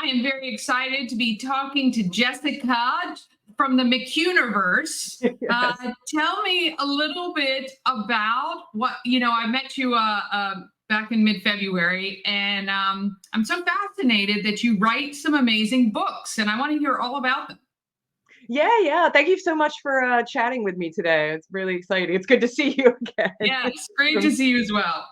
am very excited to be talking to Jessica from the McHugh-universe. Yes. Tell me a little bit about I met you back in mid-February, and I'm so fascinated that you write some amazing books, and I want to hear all about them. Yeah. Thank you so much for chatting with me today. It's really exciting. It's good to see you again. Yeah, it's great to see you as well.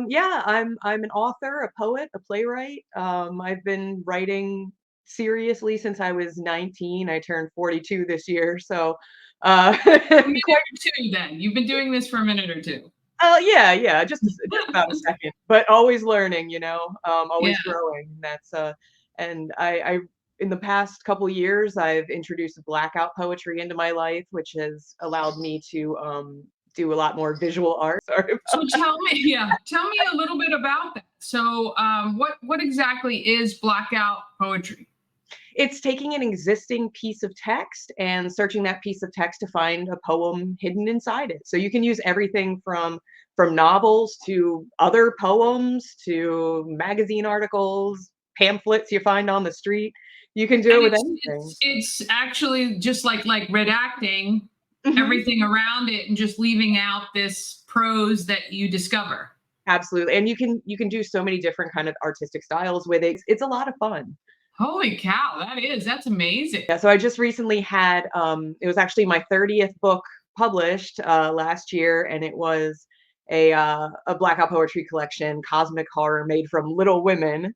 Yeah, I'm an author, a poet, a playwright. I've been writing seriously since I was 19. I turned 42 this year, so A minute quite. or two, then. You've been doing this for a minute or two. Yeah, just about a second, but always learning, Yeah. always growing. And I in the past couple years, I've introduced blackout poetry into my life, which has allowed me to do a lot more visual art. Sorry So about that. tell me a little bit about that. So, what exactly is blackout poetry? It's taking an existing piece of text and searching that piece of text to find a poem hidden inside it. So you can use everything from novels to other poems to magazine articles, pamphlets you find on the street. You can do it And with it's anything. it's it's actually just like redacting Mhm. everything around it and just leaving out this prose that you discover. Absolutely. And you can do so many different kind of artistic styles with it. It's a lot of fun. Holy cow, that's amazing. Yeah, so I just recently had it was actually my 30th book published last year, and it was a blackout poetry collection, cosmic horror made from Little Women,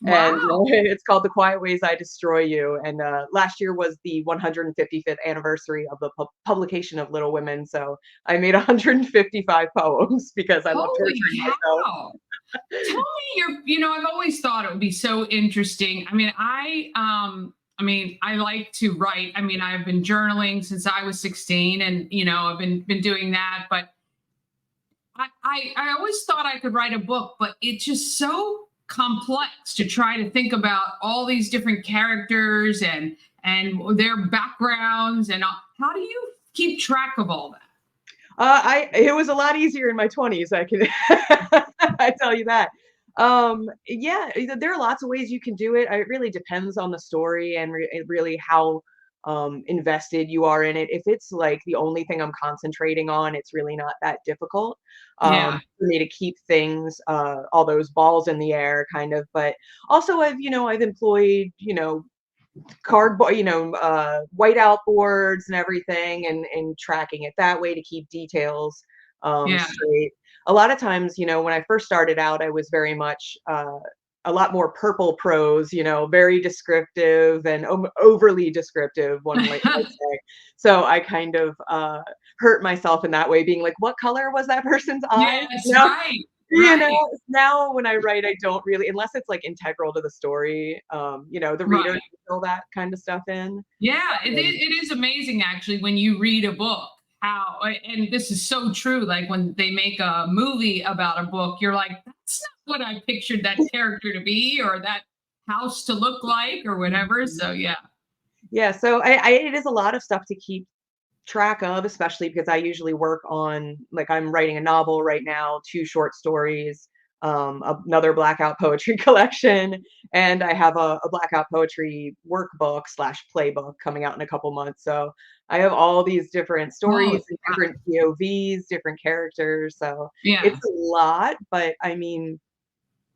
and Wow. it's called The Quiet Ways I Destroy You. And last year was the 155th anniversary of the publication of Little Women, so I made 155 poems because I love Holy torturing myself. cow. Tell me I've always thought it would be so interesting. I like to write. I've been journaling since I was 16, and I've been doing that, but I always thought I could write a book, but it's just so complex to try to think about all these different characters and their backgrounds and all. How do you keep track of all that? I It was a lot easier in my 20s, I can I tell you that. Yeah, there are lots of ways you can do it. It really depends on the story and really how invested you are in it. If it's like the only thing I'm concentrating on, it's really not that difficult Yeah. for me to keep things, all those balls in the air, kind of. But also, I've employed, cardboard, whiteout boards and everything, and tracking it that way to keep details Yeah. straight. A lot of times, when I first started out, I was very much a lot more purple prose, very descriptive and overly descriptive, one might say. So I kind of hurt myself in that way, being like, what color was that person's eyes? Yes, right. You know, Right. now when I write, I don't really, unless it's like integral to the story, the reader Right. can fill that kind of stuff in. Yeah, Um, it is amazing actually when you read a book. How and this is so true. Like when they make a movie about a book, you're like, that's not what I pictured that character to be or that house to look like or whatever. mhm. So yeah. Yeah, so it is a lot of stuff to keep track of, especially because I usually work on, like, I'm writing a novel right now, 2 short stories, another blackout poetry collection, and I have a blackout poetry workbook slash playbook coming out in a couple months. So I have all these different Holy stories and different POVs, different characters. So yeah. it's a lot, but I mean,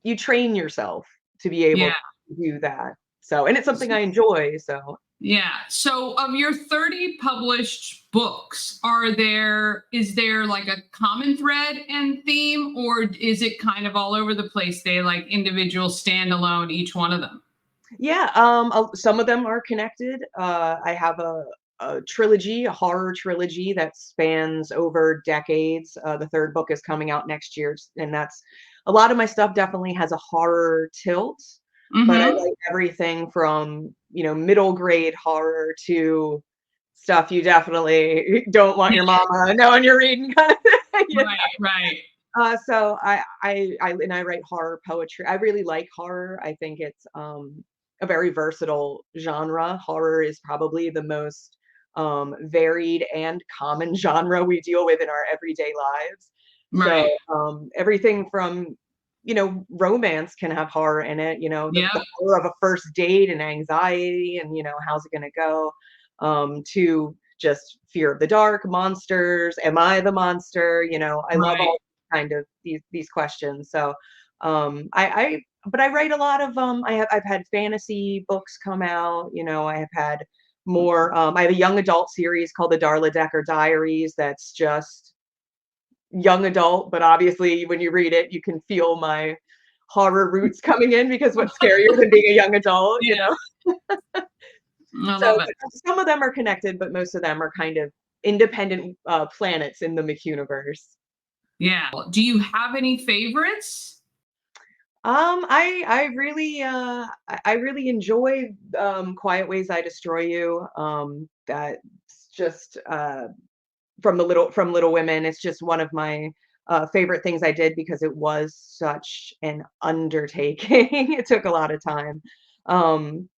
you train yourself to be able Yeah. to do that. So, and it's something I enjoy. So Yeah. So of your 30 published books, is there like a common thread and theme, or is it kind of all over the place? They like individual standalone, each one of them. yeah, some of them are connected. I have a trilogy, a horror trilogy that spans over decades. The third book is coming out next year, and that's a lot of my stuff definitely has a horror tilt, but I Mm-hmm. like everything from, middle grade horror to stuff you definitely don't want your mama knowing you're reading kind of thing. Right, right. So I write horror poetry. I really like horror. I think it's a very versatile genre. Horror is probably the most varied and common genre we deal with in our everyday lives. So Right. everything from romance can have horror in it, Yeah. the horror of a first date and anxiety and, how's it gonna go, to just fear of the dark, monsters, am I the monster? I love Right. all kind of these questions. So, but I write a lot of, I've had fantasy books come out, I have had more, I have a young adult series called the Darla Decker Diaries that's just young adult, but obviously when you read it, you can feel my horror roots coming in because what's scarier than being a young adult, you Yeah. know? I So, love it. but some of them are connected, but most of them are kind of independent, planets in the McHugh-niverse. Yeah. Do you have any favorites? I really enjoy, Quiet Ways I Destroy You. That's just, from Little Women. It's just one of my favorite things I did because it was such an undertaking. It took a lot of time.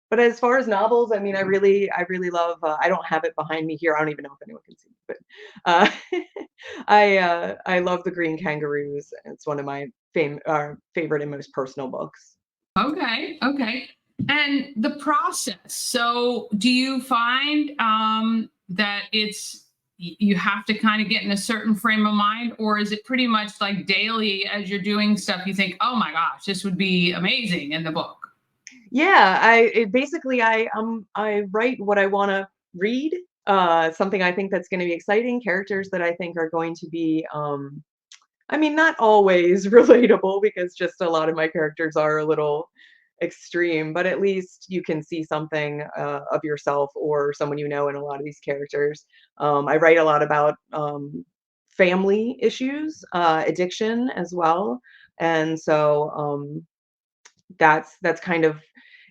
But as far as novels, I mean, I really love. I don't have it behind me here. I don't even know if anyone can see, but uh, I love The Green Kangaroos. It's one of my favorite and most personal books. Okay. Okay. And the process. So, do you find that you have to kind of get in a certain frame of mind, or is it pretty much like daily as you're doing stuff? You think, oh my gosh, this would be amazing in the book. Yeah, basically I write what I want to read. Something I think that's going to be exciting, characters that I think are going to be, I mean, not always relatable because just a lot of my characters are a little extreme, but at least you can see something of yourself or someone in a lot of these characters. I write a lot about family issues, addiction as well, and so that's kind of,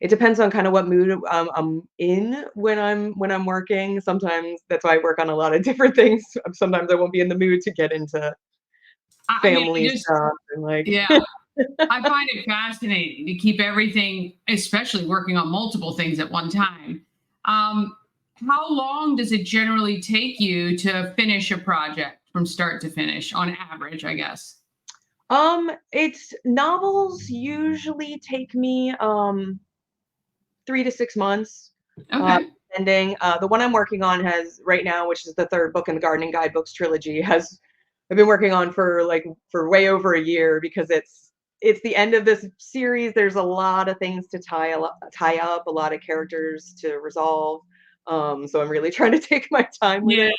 it depends on kind of what mood I'm in when I'm working. Sometimes that's why I work on a lot of different things. Sometimes I won't be in the mood to get into I mean, I family just, stuff and like yeah, I find it fascinating to keep everything, especially working on multiple things at one time. Um, how long does it generally take you to finish a project from start to finish on average, I guess? it's novels usually take me 3 to 6 months, uh, Okay. depending. The one I'm working on has right now, which is the third book in the Gardening Guidebooks trilogy, has I've been working on for way over a year because it's the end of this series. There's a lot of things to tie up, a lot of characters to resolve. So I'm really trying to take my time with Yeah. it.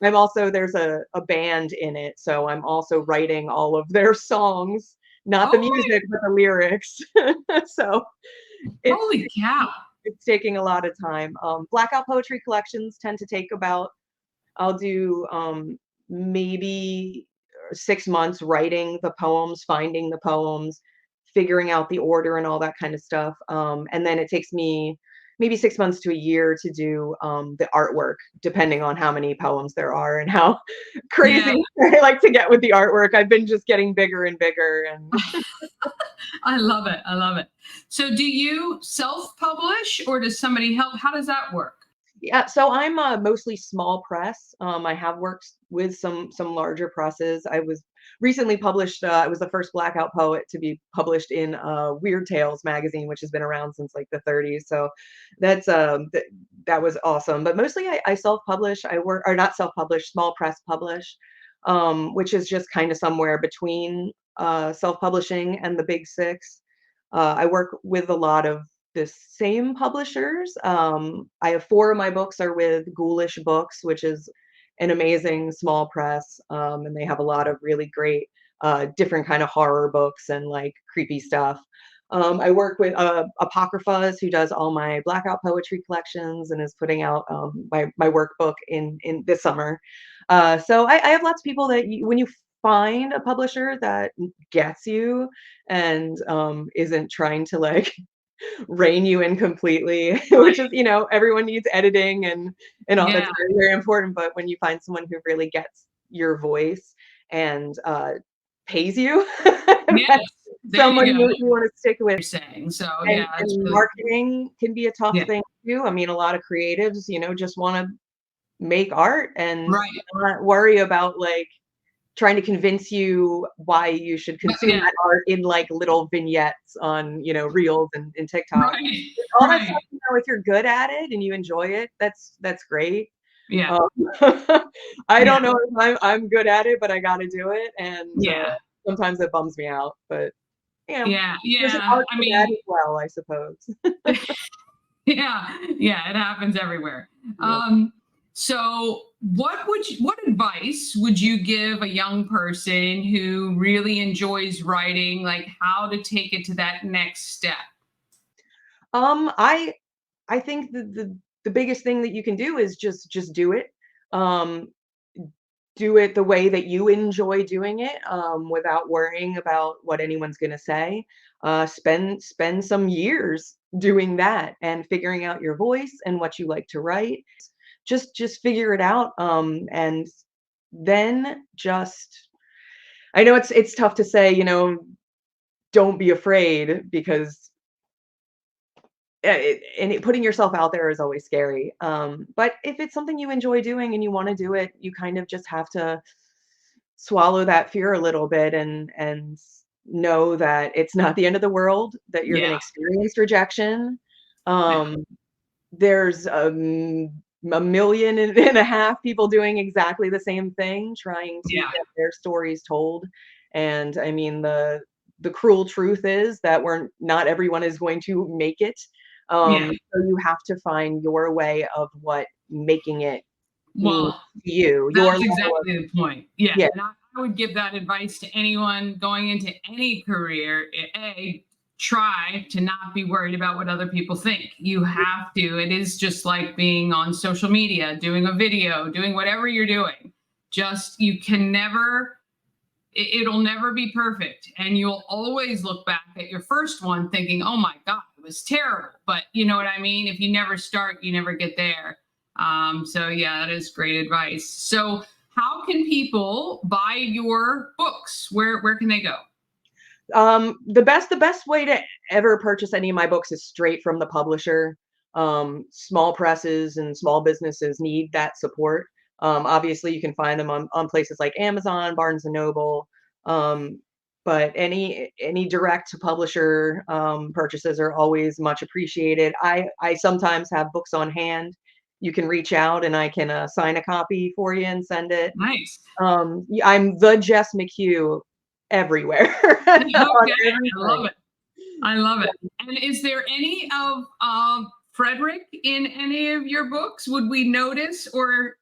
I'm also there's a band in it, so I'm also writing all of their songs, not the Oh, music, but the lyrics. So it's holy cow. it's taking a lot of time. Blackout poetry collections tend to take about, I'll do, maybe 6 months writing the poems, finding the poems, figuring out the order and all that kind of stuff. And then it takes me maybe 6 months to a year to do the artwork, depending on how many poems there are and how Yeah. crazy I like to get with the artwork. I've been just getting bigger and bigger, and I love it. I love it. So, do you self publish or does somebody help? How does that work? yeah, so I'm mostly small press. I have worked with some larger presses. I was recently published. I was the first Blackout poet to be published in Weird Tales magazine, which has been around since like the 30s. So that was awesome. But mostly I self-publish. I work, or not self-publish, small press publish, which is just kind of somewhere between self-publishing and the big six. I work with a lot of the same publishers. I have four of my books are with Ghoulish Books, which is an amazing small press, and they have a lot of really great different kind of horror books and like creepy stuff. I work with Apocryphas, who does all my Blackout poetry collections and is putting out my workbook in this summer. So I have lots of people that when you find a publisher that gets you and isn't trying to like rein you in completely, which is, everyone needs editing and all Yeah. that's very, very important. But when you find someone who really gets your voice and pays you, Yes. that's There someone you go. you want to stick with. You're saying. So, And, yeah, it's and really, marketing can be a tough yeah. thing too. I mean, a lot of creatives, just want to make art and Right. not worry about like trying to convince you why you should But consume yeah, that art in like little vignettes on, Reels and TikTok. right, All that right. stuff, if you're good at it and you enjoy it, that's great. Yeah, Um, I yeah, don't know if I'm good at it, but I gotta do it, and, yeah, sometimes it bums me out, but, yeah, there's an yeah. art I to that mean, as well, I suppose. yeah, yeah, it happens everywhere. Yep. So what advice would you give a young person who really enjoys writing, like how to take it to that next step? Um, I I think the biggest thing that you can do is just do it. Um, do it the way that you enjoy doing it, without worrying about what anyone's gonna say. Spend some years doing that and figuring out your voice and what you like to write. Just figure it out, and then just I know it's tough to say, don't be afraid because putting yourself out there is always scary. But if it's something you enjoy doing and you want to do it, you kind of just have to swallow that fear a little bit and know that it's not the end of the world, that you're going Yeah, to experience rejection. yeah, Um, there's a million and a half people doing exactly the same thing, trying to yeah, get their stories told. And I mean, the cruel truth is that we're not everyone is going to make it. yeah. So you have to find your way of what making it means Well, to you, your that's level of exactly the point. Yeah, yeah, and I would give that advice to anyone going into any career. A, try to not be worried about what other people think. You have to. It is just like being on social media, doing a video, doing whatever you're doing. Just you can never it'll never be perfect. And you'll always look back at your first one thinking, oh my God, it was terrible. But you know what I mean? If you never start, you never get there. So, yeah, that is great advice. So, how can people buy your books? Where can they go? the best way to ever purchase any of my books is straight from the publisher. Small presses and small businesses need that support. Obviously, you can find them on places like Amazon, Barnes and Noble. Um, but any direct to publisher purchases are always much appreciated. I sometimes have books on hand. You can reach out and I can sign a copy for you and send it. Nice. I'm the Jess McHugh everywhere Okay, on I love everything. it. I love it. And is there any of Frederick in any of your books? Would we notice or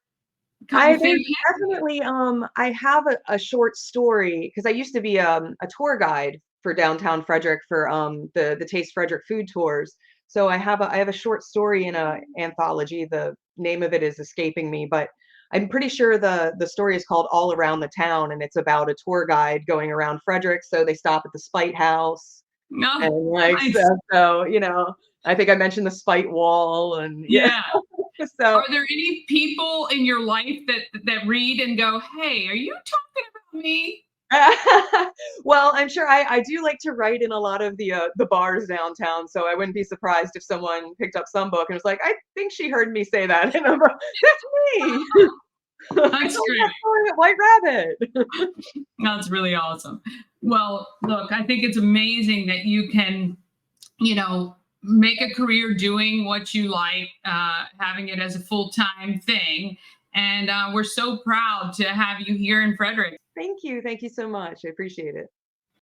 kind I of think, there's definitely I have a short story because I used to be a tour guide for downtown Frederick for the Taste Frederick food tours. So I have a short story in a anthology. The name of it is escaping me, but I'm pretty sure the story is called All Around the Town and it's about a tour guide going around Frederick. So they stop at the Spite House no, and like nice. so I think I mentioned the Spite Wall and yeah. Yeah. So Are there any people in your life that read and go, "Hey, are you talking about me?" well, I'm sure I do like to write in a lot of the bars downtown, so I wouldn't be surprised if someone picked up some book and was like, "I think she heard me say that," and I'm like, "That's me! I That's told that great. story at White Rabbit." That's really awesome. Well, look, I think it's amazing that you can, make a career doing what you like, having it as a full-time thing. And we're so proud to have you here in Frederick. Thank you so much. I appreciate it.